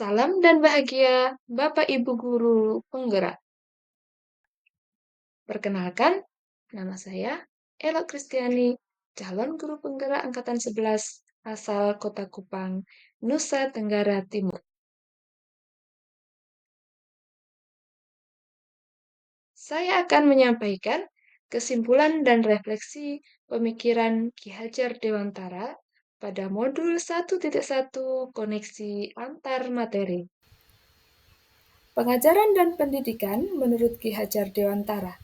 Salam dan bahagia, Bapak Ibu Guru Penggerak. Perkenalkan, nama saya Ella Kristiani, calon guru penggerak Angkatan 11, asal Kota Kupang, Nusa Tenggara Timur. Saya akan menyampaikan kesimpulan dan refleksi pemikiran Ki Hajar Dewantara pada modul 1.1 koneksi antar materi. Pengajaran dan pendidikan menurut Ki Hajar Dewantara.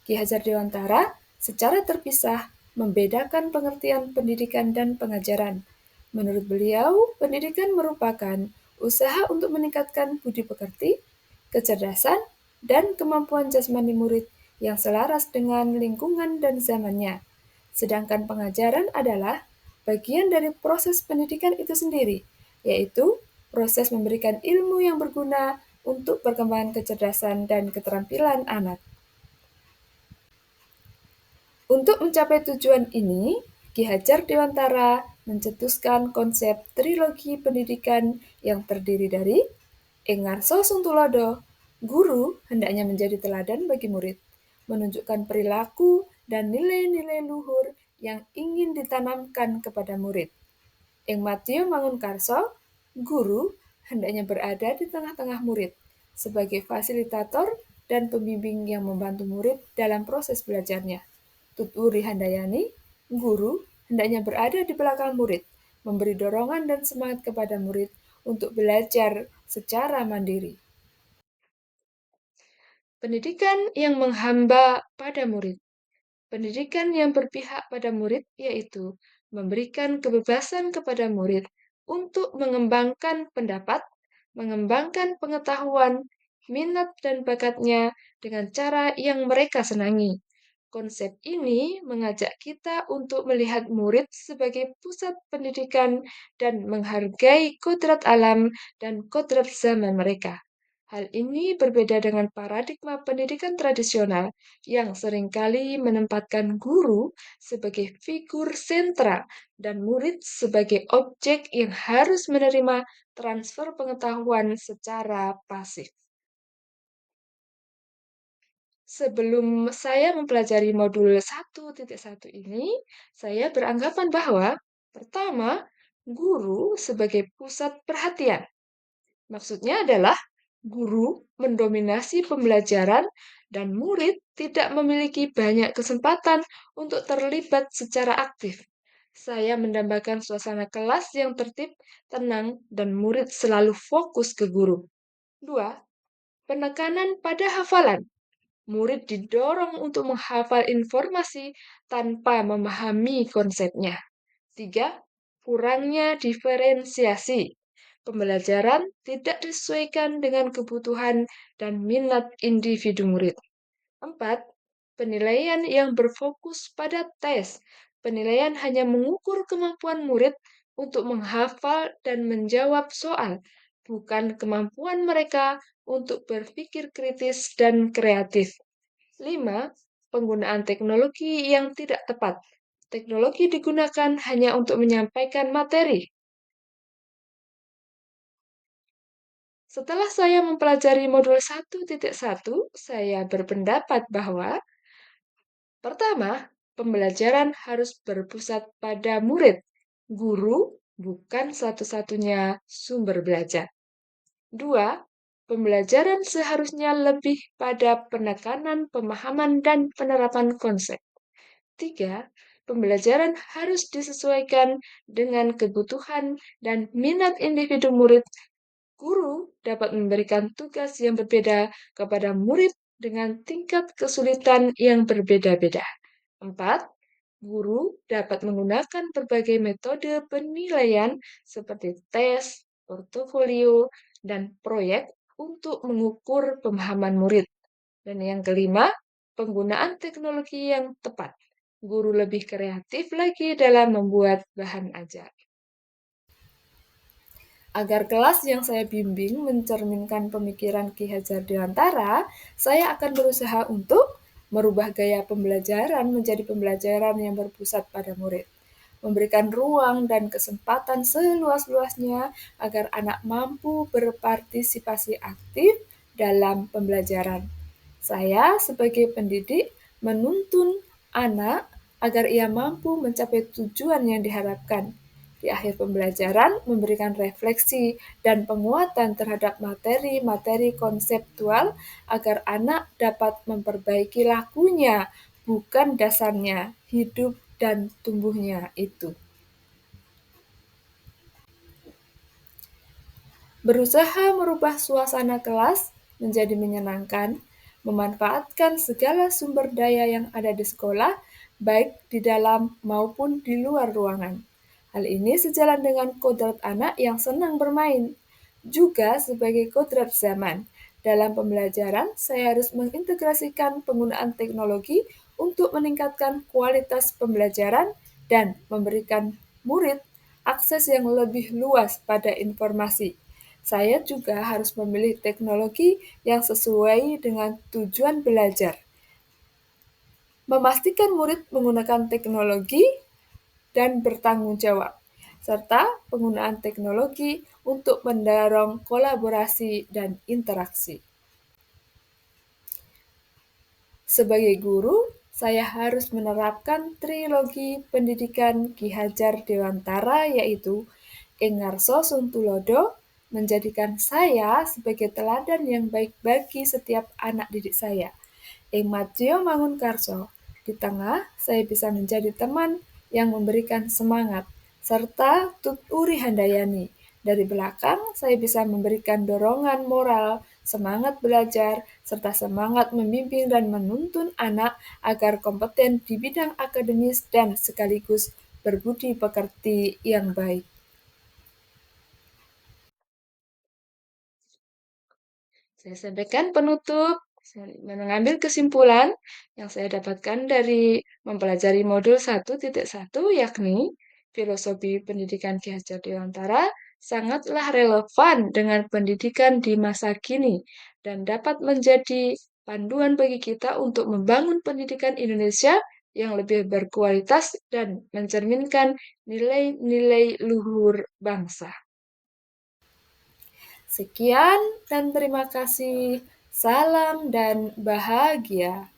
Ki Hajar Dewantara secara terpisah membedakan pengertian pendidikan dan pengajaran. Menurut beliau, pendidikan merupakan usaha untuk meningkatkan budi pekerti, kecerdasan, dan kemampuan jasmani murid yang selaras dengan lingkungan dan zamannya. Sedangkan pengajaran adalah bagian dari proses pendidikan itu sendiri, yaitu proses memberikan ilmu yang berguna untuk perkembangan kecerdasan dan keterampilan anak. Untuk mencapai tujuan ini, Ki Hajar Dewantara mencetuskan konsep trilogi pendidikan yang terdiri dari Engarso Sungtulodo, guru hendaknya menjadi teladan bagi murid, menunjukkan perilaku dan nilai-nilai luhur yang ingin ditanamkan kepada murid. Ing Matio Mangunkarso, guru hendaknya berada di tengah-tengah murid sebagai fasilitator dan pembimbing yang membantu murid dalam proses belajarnya. Tuturi Handayani, guru hendaknya berada di belakang murid, memberi dorongan dan semangat kepada murid untuk belajar secara mandiri. Pendidikan yang menghamba pada murid. Pendidikan yang berpihak pada murid yaitu memberikan kebebasan kepada murid untuk mengembangkan pendapat, mengembangkan pengetahuan, minat dan bakatnya dengan cara yang mereka senangi. Konsep ini mengajak kita untuk melihat murid sebagai pusat pendidikan dan menghargai kodrat alam dan kodrat zaman mereka. Hal ini berbeda dengan paradigma pendidikan tradisional yang seringkali menempatkan guru sebagai figur sentral dan murid sebagai objek yang harus menerima transfer pengetahuan secara pasif. Sebelum saya mempelajari modul 1.1 ini, saya beranggapan bahwa pertama, guru sebagai pusat perhatian. Maksudnya adalah guru mendominasi pembelajaran dan murid tidak memiliki banyak kesempatan untuk terlibat secara aktif. Saya mendambakan suasana kelas yang tertib, tenang, dan murid selalu fokus ke guru. 2. Penekanan pada hafalan. Murid didorong untuk menghafal informasi tanpa memahami konsepnya. 3. Kurangnya diferensiasi. Pembelajaran tidak disesuaikan dengan kebutuhan dan minat individu murid. 4. Penilaian yang berfokus pada tes. Penilaian hanya mengukur kemampuan murid untuk menghafal dan menjawab soal, bukan kemampuan mereka untuk berpikir kritis dan kreatif. 5. Penggunaan teknologi yang tidak tepat. Teknologi digunakan hanya untuk menyampaikan materi. Setelah saya mempelajari modul 1.1, saya berpendapat bahwa pertama, pembelajaran harus berpusat pada murid. Guru bukan satu-satunya sumber belajar. 2. Pembelajaran seharusnya lebih pada penekanan, pemahaman, dan penerapan konsep. 3. Pembelajaran harus disesuaikan dengan kebutuhan dan minat individu murid. Guru dapat memberikan tugas yang berbeda kepada murid dengan tingkat kesulitan yang berbeda-beda. 4. Guru dapat menggunakan berbagai metode penilaian seperti tes, portofolio, dan proyek untuk mengukur pemahaman murid. Dan yang kelima, penggunaan teknologi yang tepat. Guru lebih kreatif lagi dalam membuat bahan ajar. Agar kelas yang saya bimbing mencerminkan pemikiran Ki Hajar Dewantara, saya akan berusaha untuk merubah gaya pembelajaran menjadi pembelajaran yang berpusat pada murid, memberikan ruang dan kesempatan seluas-luasnya agar anak mampu berpartisipasi aktif dalam pembelajaran. Saya sebagai pendidik menuntun anak agar ia mampu mencapai tujuan yang diharapkan. Di akhir pembelajaran, memberikan refleksi dan penguatan terhadap materi-materi konseptual agar anak dapat memperbaiki lakunya, bukan dasarnya, hidup dan tumbuhnya itu. Berusaha merubah suasana kelas menjadi menyenangkan, memanfaatkan segala sumber daya yang ada di sekolah, baik di dalam maupun di luar ruangan. Hal ini sejalan dengan kodrat anak yang senang bermain. Juga sebagai kodrat zaman, dalam pembelajaran saya harus mengintegrasikan penggunaan teknologi untuk meningkatkan kualitas pembelajaran dan memberikan murid akses yang lebih luas pada informasi. Saya juga harus memilih teknologi yang sesuai dengan tujuan belajar. Memastikan murid menggunakan teknologi dan bertanggung jawab, serta penggunaan teknologi untuk mendorong kolaborasi dan interaksi. Sebagai guru, saya harus menerapkan trilogi pendidikan Ki Hajar Dewantara, yaitu Engarso Suntulodo, menjadikan saya sebagai teladan yang baik bagi setiap anak didik saya. Ematio Mangunkarso, di tengah saya bisa menjadi teman yang memberikan semangat, serta Tuturi Handayani. Dari belakang, saya bisa memberikan dorongan moral, semangat belajar, serta semangat membimbing dan menuntun anak agar kompeten di bidang akademis dan sekaligus berbudi pekerti yang baik. Saya sampaikan penutup, saya mengambil kesimpulan yang saya dapatkan dari mempelajari modul 1.1, yakni filosofi pendidikan Ki Hajar Dewantara sangatlah relevan dengan pendidikan di masa kini dan dapat menjadi panduan bagi kita untuk membangun pendidikan Indonesia yang lebih berkualitas dan mencerminkan nilai-nilai luhur bangsa. Sekian dan terima kasih. Salam dan bahagia.